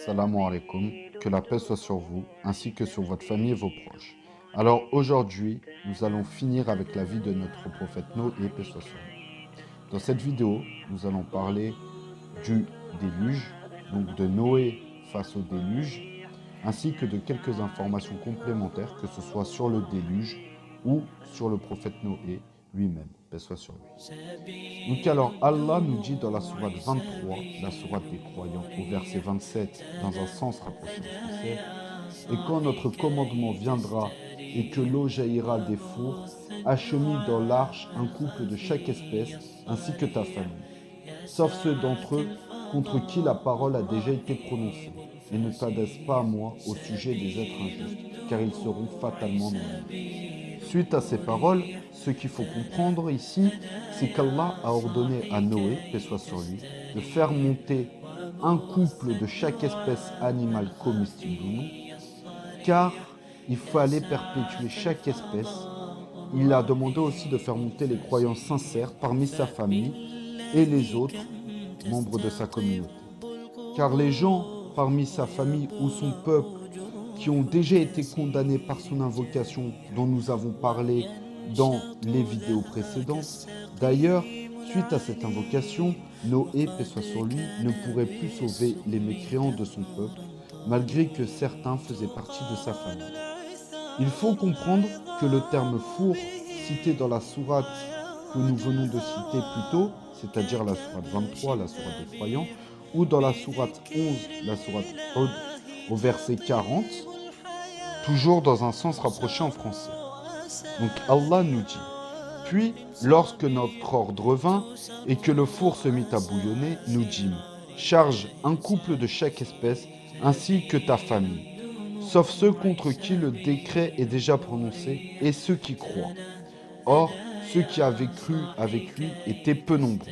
Salam alaikum, que la paix soit sur vous, ainsi que sur votre famille et vos proches. Alors aujourd'hui, nous allons finir avec la vie de notre prophète Noé, paix soit sur lui. Dans cette vidéo, nous allons parler du déluge, donc de Noé face au déluge, ainsi que de quelques informations complémentaires, que ce soit sur le déluge ou sur le prophète Noé lui-même, paix soit sur lui. Donc alors, Allah nous dit dans la sourate 23, la sourate des croyants, au verset 27, dans un sens rapproché en français, « Et quand notre commandement viendra et que l'eau jaillira des fours, achemine dans l'arche un couple de chaque espèce, ainsi que ta famille, sauf ceux d'entre eux contre qui la parole a déjà été prononcée, et ne t'adresse pas à moi au sujet des êtres injustes, car ils seront fatalement noyés. » Suite à ces paroles, ce qu'il faut comprendre ici, c'est qu'Allah a ordonné à Noé, paix soit sur lui, de faire monter un couple de chaque espèce animale comestible ou non, car il fallait perpétuer chaque espèce. Il a demandé aussi de faire monter les croyants sincères parmi sa famille et les autres membres de sa communauté. Car les gens parmi sa famille ou son peuple qui ont déjà été condamnés par son invocation dont nous avons parlé dans les vidéos précédentes. D'ailleurs, suite à cette invocation, Noé, paix soit sur lui, ne pourrait plus sauver les mécréants de son peuple, malgré que certains faisaient partie de sa famille. Il faut comprendre que le terme four, cité dans la sourate que nous venons de citer plus tôt, c'est-à-dire la sourate 23, la sourate des croyants, ou dans la sourate 11, la sourate Hud, au verset 40, toujours dans un sens rapproché en français. Donc Allah nous dit, « Puis, lorsque notre ordre vint et que le four se mit à bouillonner, nous dîmes, charge un couple de chaque espèce, ainsi que ta famille, sauf ceux contre qui le décret est déjà prononcé et ceux qui croient. Or, ceux qui avaient cru avec lui étaient peu nombreux. »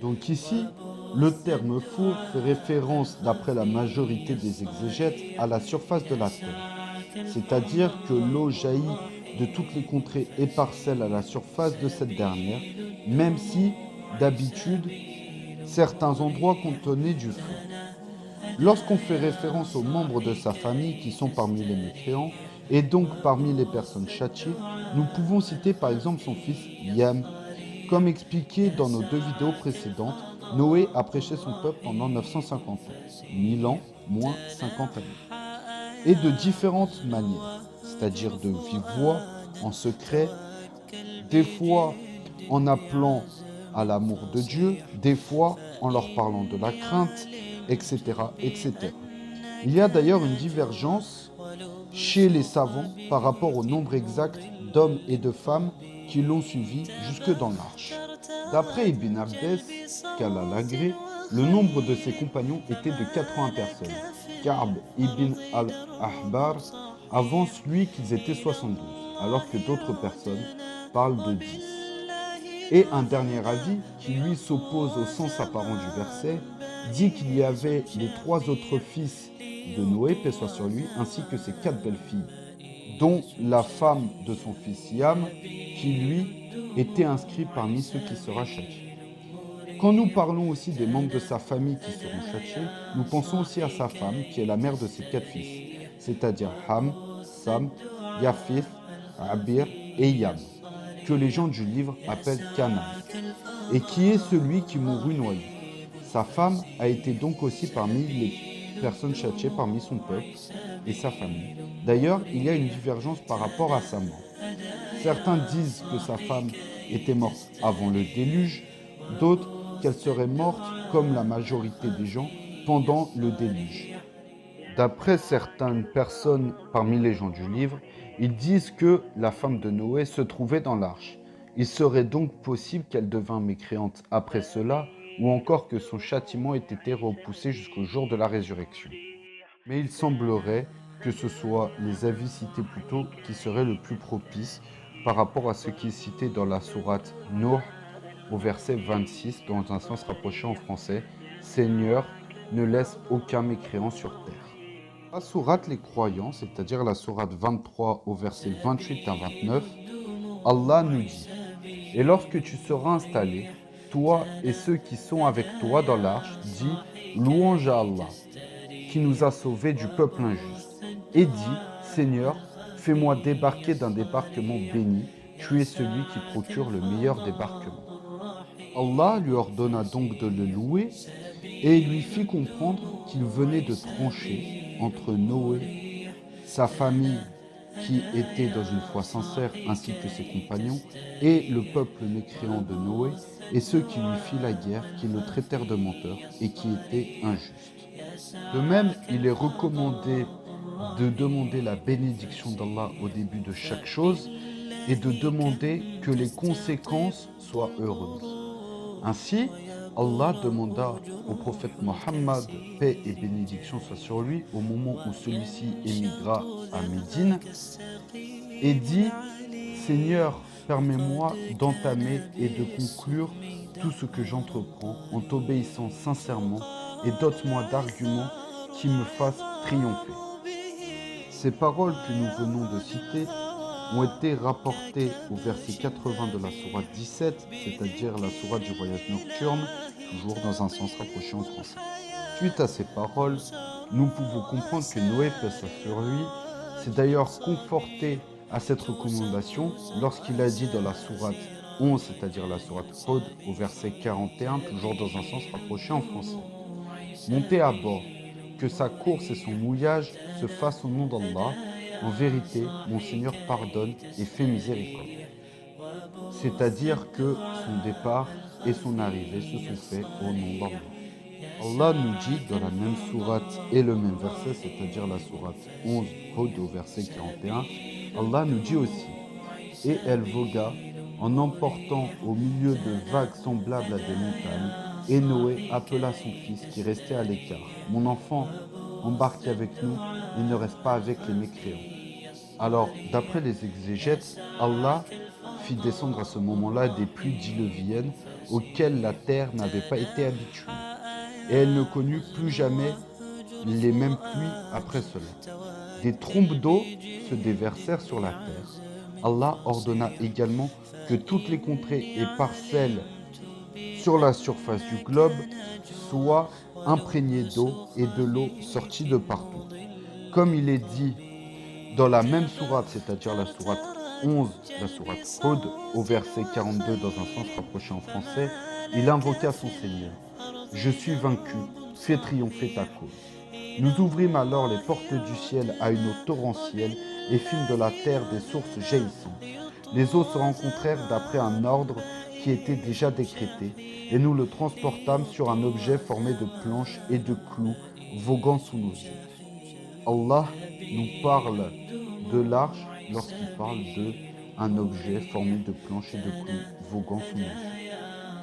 Donc ici, le terme four fait référence, d'après la majorité des exégètes, à la surface de la terre. C'est-à-dire que l'eau jaillit de toutes les contrées et parcelles à la surface de cette dernière, même si, d'habitude, certains endroits contenaient du feu. Lorsqu'on fait référence aux membres de sa famille qui sont parmi les mécréants, et donc parmi les personnes châtiées, nous pouvons citer par exemple son fils Yam. Comme expliqué dans nos deux vidéos précédentes, Noé a prêché son peuple pendant 950 ans, 1000 ans moins 50 années, et de différentes manières, c'est-à-dire de vive voix, en secret, des fois en appelant à l'amour de Dieu, des fois en leur parlant de la crainte, etc., etc. Il y a d'ailleurs une divergence chez les savants par rapport au nombre exact d'hommes et de femmes qui l'ont suivi jusque dans l'arche. D'après Ibn Abbas, qu'Allah l'agrée, le nombre de ses compagnons était de 80 personnes. Ka'b ibn al-Ahbar avance lui qu'ils étaient 72, alors que d'autres personnes parlent de 10. Et un dernier avis, qui lui s'oppose au sens apparent du verset, dit qu'il y avait les 3 autres fils de Noé, paix soit sur lui, ainsi que ses 4 belles-filles, dont la femme de son fils Yam, qui lui était inscrit parmi ceux qui sera châtié. Quand nous parlons aussi des membres de sa famille qui seront châtiés, nous pensons aussi à sa femme, qui est la mère de ses 4 fils, c'est-à-dire Ham, Sam, Yafith, Abir et Yam, que les gens du livre appellent Canaan, et qui est celui qui mourut noyé. Sa femme a été donc aussi parmi les personnes châtiées parmi son peuple et sa famille. D'ailleurs, il y a une divergence par rapport à sa mort. Certains disent que sa femme était morte avant le déluge, d'autres qu'elle serait morte, comme la majorité des gens, pendant le déluge. D'après certaines personnes parmi les gens du livre, ils disent que la femme de Noé se trouvait dans l'arche. Il serait donc possible qu'elle devint mécréante après cela, ou encore que son châtiment ait été repoussé jusqu'au jour de la résurrection. Mais il semblerait que ce soit les avis cités plus tôt qui seraient le plus propices par rapport à ce qui est cité dans la sourate Nuh au verset 26, dans un sens rapproché en français, « Seigneur, ne laisse aucun mécréant sur terre ». La sourate les croyants, c'est-à-dire la sourate 23 au verset 28 à 29, Allah nous dit « Et lorsque tu seras installé, toi et ceux qui sont avec toi dans l'arche, dis louange à Allah, qui nous a sauvés du peuple injuste. Et dit, Seigneur, fais-moi débarquer d'un débarquement béni, tu es celui qui procure le meilleur débarquement. Allah lui ordonna donc de le louer et lui fit comprendre qu'il venait de trancher entre Noé, sa famille qui était dans une foi sincère ainsi que ses compagnons, et le peuple mécréant de Noé, et ceux qui lui firent la guerre, qui le traitèrent de menteur et qui étaient injustes. De même, il est recommandé de demander la bénédiction d'Allah au début de chaque chose et de demander que les conséquences soient heureuses. Ainsi, Allah demanda au prophète Mohammed, paix et bénédiction soient sur lui, au moment où celui-ci émigra à Médine, et dit, Seigneur, permets-moi d'entamer et de conclure tout ce que j'entreprends en t'obéissant sincèrement et dote-moi d'arguments qui me fassent triompher. Ces paroles que nous venons de citer ont été rapportées au verset 80 de la sourate 17, c'est-à-dire la sourate du voyage nocturne, toujours dans un sens rapproché en français. Suite à ces paroles, nous pouvons comprendre que Noé, paix sur lui, s'est d'ailleurs conforté à cette recommandation lorsqu'il a dit dans la sourate 11, c'est-à-dire la sourate Hud, au verset 41, toujours dans un sens rapproché en français. Montez à bord, que sa course et son mouillage se fassent au nom d'Allah. En vérité, mon Seigneur pardonne et fait miséricorde. C'est-à-dire que son départ et son arrivée se sont faits au nom d'Allah. Allah nous dit dans la même sourate et le même verset, c'est-à-dire la sourate 11, Hud au verset 41, Allah nous dit aussi « Et elle vogua en emportant au milieu de vagues semblables à des montagnes, et Noé appela son fils qui restait à l'écart. Mon enfant, embarque avec nous et ne reste pas avec les mécréants. » Alors, d'après les exégètes, Allah fit descendre à ce moment-là des pluies diluviennes auxquelles la terre n'avait pas été habituée. Et elle ne connut plus jamais les mêmes pluies après cela. Des trombes d'eau se déversèrent sur la terre. Allah ordonna également que toutes les contrées et parcelles sur la surface du globe soient imprégnées d'eau et de l'eau sortie de partout. Comme il est dit dans la même sourate, c'est-à-dire la sourate 11, la sourate Hud, au verset 42 dans un sens rapproché en français, il invoqua son Seigneur. Je suis vaincu, fais triompher ta cause. Nous ouvrîmes alors les portes du ciel à une eau torrentielle et fîmes de la terre des sources jaillissantes. Les eaux se rencontrèrent d'après un ordre qui était déjà décrété, et nous le transportâmes sur un objet formé de planches et de clous voguant sous nos yeux. Allah nous parle de l'arche lorsqu'il parle d'un objet formé de planches et de clous voguant sous nos yeux.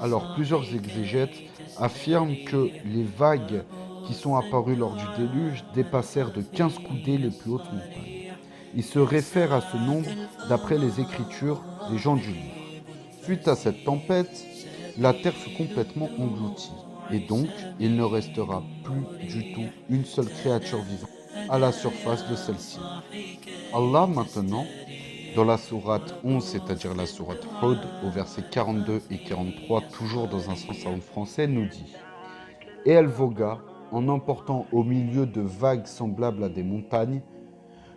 Alors, plusieurs exégètes affirment que les vagues qui sont apparues lors du déluge dépassèrent de 15 coudées les plus hautes montagnes. Ils se réfèrent à ce nombre d'après les écritures des gens du livre. Suite à cette tempête, la terre fut complètement engloutie, et donc il ne restera plus du tout une seule créature vivante à la surface de celle-ci. Allah maintenant, dans la sourate 11, c'est-à-dire la sourate Hud, au verset 42 et 43, toujours dans un sens en français, nous dit « Et elle vogua, en emportant au milieu de vagues semblables à des montagnes,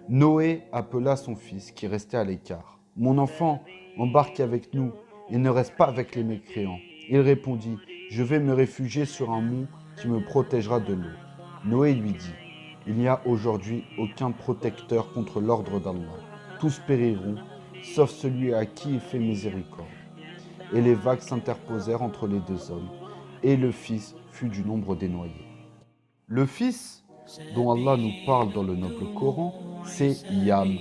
Noé appela son fils qui restait à l'écart. « Mon enfant, embarque avec nous et ne reste pas avec les mécréants. » Il répondit « Je vais me réfugier sur un mont qui me protégera de l'eau. » Noé lui dit « Il n'y a aujourd'hui aucun protecteur contre l'ordre d'Allah. Tous périront, sauf celui à qui est fait miséricorde. » Et les vagues s'interposèrent entre les deux hommes, et le fils fut du nombre des noyés. Le fils dont Allah nous parle dans le noble Coran, c'est Yam,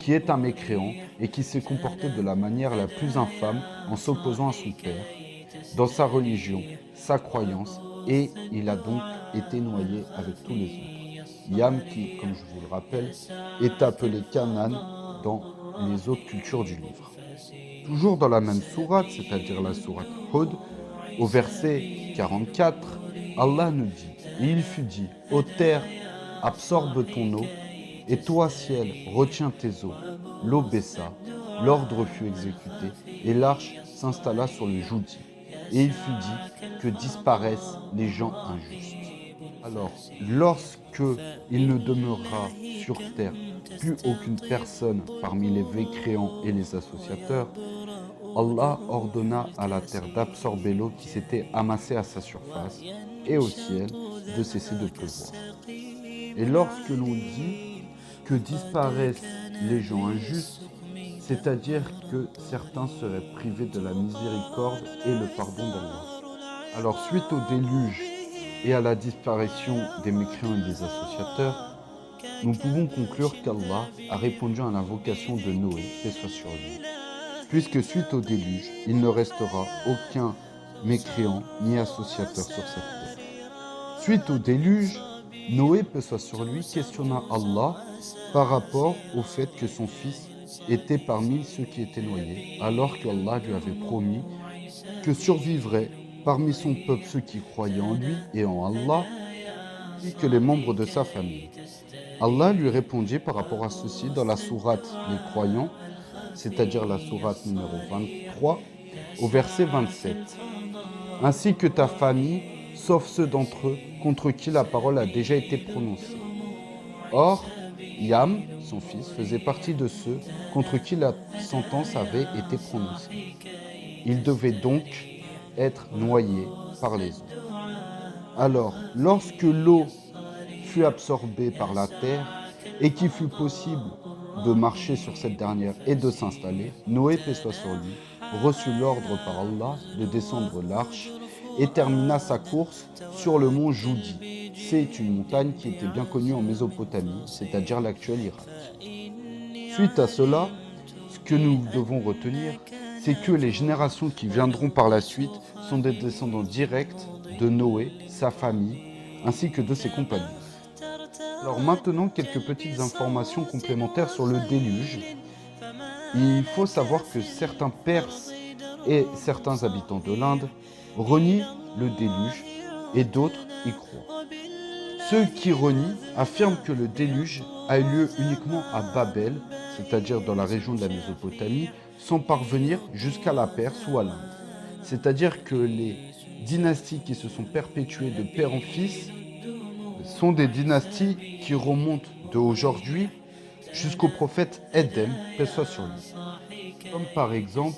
qui est un mécréant et qui s'est comporté de la manière la plus infâme en s'opposant à son père, dans sa religion, sa croyance, et il a donc été noyé avec tous les autres. Yam qui, comme je vous le rappelle, est appelé Canaan dans les autres cultures du livre. Toujours dans la même sourate, c'est-à-dire la sourate Hud, au verset 44, Allah nous dit « Et il fut dit, ô terre, absorbe ton eau, et toi, ciel, retiens tes eaux. L'eau baissa, l'ordre fut exécuté, et l'arche s'installa sur le joudi. Et il fut dit que disparaissent les gens injustes. » Alors, lorsque il ne demeurera sur terre plus aucune personne parmi les mécréants et les associateurs, Allah ordonna à la terre d'absorber l'eau qui s'était amassée à sa surface et au ciel de cesser de pleuvoir. Et lorsque l'on dit que disparaissent les gens injustes, c'est-à-dire que certains seraient privés de la miséricorde et le pardon d'Allah. Alors, suite au déluge et à la disparition des mécréants et des associateurs, nous pouvons conclure qu'Allah a répondu à l'invocation de Noé, paix soit sur lui, puisque suite au déluge, il ne restera aucun mécréant ni associateur sur cette terre. Suite au déluge, Noé, paix soit sur lui, questionna Allah par rapport au fait que son fils était parmi ceux qui étaient noyés, alors qu'Allah lui avait promis que survivraient parmi son peuple ceux qui croyaient en lui et en Allah, ainsi que les membres de sa famille. Allah lui répondit par rapport à ceci dans la sourate Les Croyants, c'est-à-dire la sourate numéro 23, au verset 27. Ainsi que ta famille, sauf ceux d'entre eux contre qui la parole a déjà été prononcée. Or, Yam, son fils, faisait partie de ceux contre qui la sentence avait été prononcée. Il devait donc être noyé par les eaux. Alors, lorsque l'eau fut absorbée par la terre et qu'il fut possible de marcher sur cette dernière et de s'installer, Noé, paix soit sur lui, reçut l'ordre par Allah de descendre l'arche et termina sa course sur le mont Joudi. C'est une montagne qui était bien connue en Mésopotamie, c'est-à-dire l'actuel Irak. Suite à cela, ce que nous devons retenir, c'est que les générations qui viendront par la suite sont des descendants directs de Noé, sa famille, ainsi que de ses compagnons. Alors maintenant, quelques petites informations complémentaires sur le déluge. Il faut savoir que certains Perses et certains habitants de l'Inde renient le déluge et d'autres y croient. Ceux qui renient affirment que le déluge a eu lieu uniquement à Babel, c'est-à-dire dans la région de la Mésopotamie, sans parvenir jusqu'à la Perse ou à l'Inde. C'est-à-dire que les dynasties qui se sont perpétuées de père en fils sont des dynasties qui remontent d'aujourd'hui jusqu'au prophète Éden, paix soit sur lui. Comme par exemple,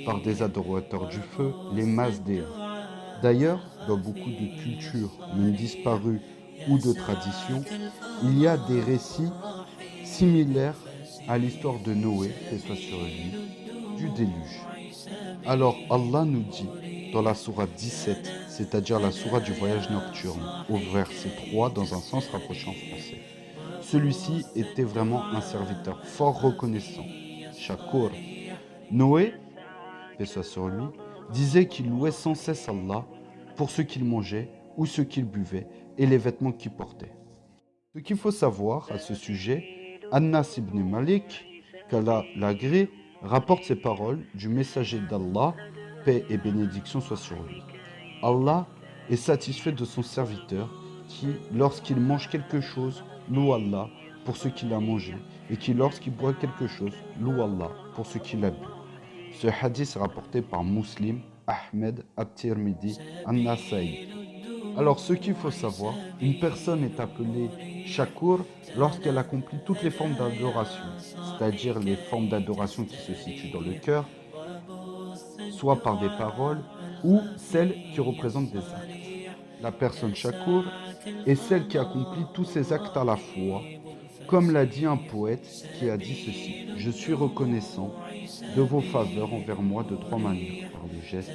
par des adorateurs du feu, les Mazdéens. D'ailleurs, dans beaucoup de cultures non disparues ou de traditions, il y a des récits similaires à l'histoire de Noé, paix soit sur lui, du déluge. Alors Allah nous dit dans la sourate 17, c'est-à-dire la sourate du voyage nocturne, au verset 3 dans un sens rapproché en français. Celui-ci était vraiment un serviteur fort reconnaissant, Shakur. Noé, paix soit sur lui, disait qu'il louait sans cesse Allah pour ce qu'il mangeait ou ce qu'il buvait et les vêtements qu'il portait. Ce qu'il faut savoir à ce sujet, Anas ibn Malik, qu'Allah l'agrée, rapporte ces paroles du messager d'Allah, paix et bénédiction soient sur lui. Allah est satisfait de son serviteur qui, lorsqu'il mange quelque chose, loue Allah pour ce qu'il a mangé et qui, lorsqu'il boit quelque chose, loue Allah pour ce qu'il a bu. Ce hadith est rapporté par Muslim, Ahmed, At-Tirmidhi, An-Nasa'i. Alors, ce qu'il faut savoir, une personne est appelée Shakur lorsqu'elle accomplit toutes les formes d'adoration, c'est-à-dire les formes d'adoration qui se situent dans le cœur, soit par des paroles ou celles qui représentent des actes. La personne Shakur est celle qui accomplit tous ces actes à la fois, comme l'a dit un poète qui a dit ceci: « Je suis reconnaissant de vos faveurs envers moi de trois manières, par le geste,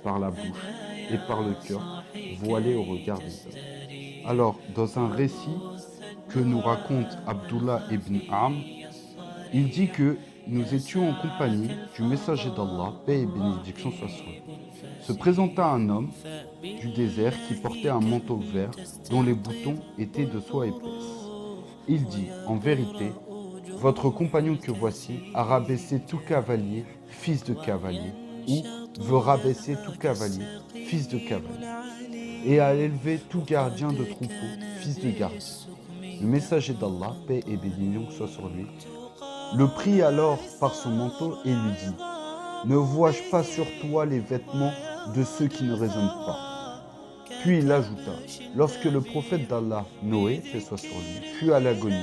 par la bouche et par le cœur, voilé au regard des hommes. » Alors, dans un récit que nous raconte Abdullah ibn Am, il dit que nous étions en compagnie du messager d'Allah, paix et bénédiction soit sur lui. Se présenta un homme du désert qui portait un manteau vert dont les boutons étaient de soie épaisse. Il dit: « En vérité, votre compagnon que voici a rabaissé tout cavalier, fils de cavalier, ou veut rabaisser tout cavalier, fils de cavalier, et a élevé tout gardien de troupeau, fils de gardien. » Le messager d'Allah, paix et bénédiction soit sur lui, le prit alors par son manteau et lui dit: « Ne vois-je pas sur toi les vêtements de ceux qui ne raisonnent pas? Puis il ajouta, lorsque le prophète d'Allah, Noé, paix soit sur lui, fut à l'agonie,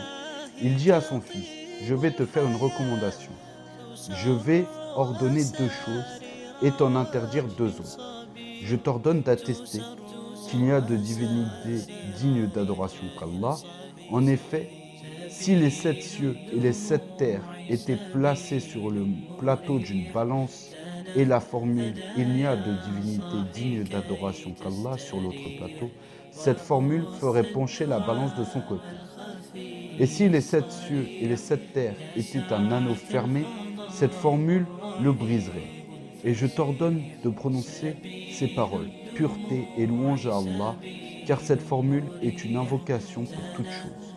il dit à son fils, je vais te faire une recommandation. Je vais ordonner 2 choses et t'en interdire 2 autres. Je t'ordonne d'attester qu'il n'y a de divinité digne d'adoration qu'Allah. En effet, si les 7 cieux et les 7 terres étaient placés sur le plateau d'une balance et la formule « il n'y a de divinité digne d'adoration qu'Allah » sur l'autre plateau, cette formule ferait pencher la balance de son côté. Et si les 7 cieux et les 7 terres étaient un anneau fermé, cette formule le briserait. Et je t'ordonne de prononcer ces paroles, pureté et louange à Allah, car cette formule est une invocation pour toutes choses.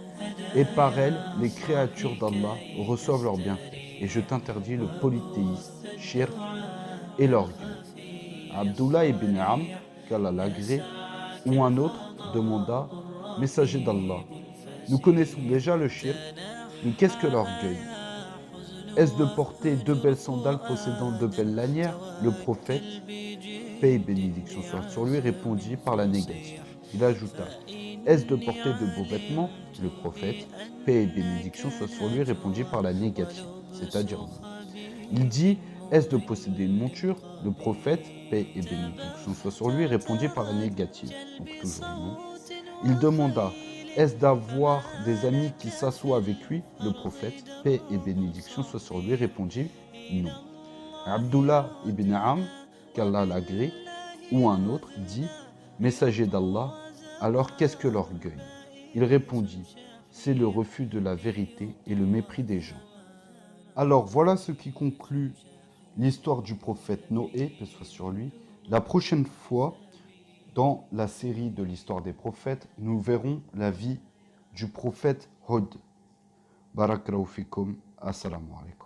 Et par elle, les créatures d'Allah reçoivent leurs bienfaits. Et je t'interdis le polythéisme, shirk et l'orgueil. Abdullah ibn Amr, qu'Allah l'agrée, ou un autre demanda, messager d'Allah, nous connaissons déjà le shirk, mais qu'est-ce que l'orgueil? Est-ce de porter 2 belles sandales possédant 2 belles lanières? Le prophète, paix et bénédiction soit sur lui, répondit par la négative. Il ajouta, est-ce de porter de beaux vêtements? Le prophète, paix et bénédiction soit sur lui, répondit par la négative, c'est-à-dire non. Il dit, est-ce de posséder une monture? Le prophète, paix et bénédiction soit sur lui, répondit par la négative, donc toujours non. Il demanda, est-ce d'avoir des amis qui s'assoient avec lui? Le prophète, paix et bénédiction soit sur lui, répondit non. Abdullah ibn Amr, qu'Allah l'agrée, ou un autre, dit, messager d'Allah, alors qu'est-ce que l'orgueil? Il répondit, c'est le refus de la vérité et le mépris des gens. Alors voilà ce qui conclut l'histoire du prophète Noé, paix soit sur lui. La prochaine fois, dans la série de l'histoire des prophètes, nous verrons la vie du prophète Hud. Barakallahu fikum. Assalamu alaikum.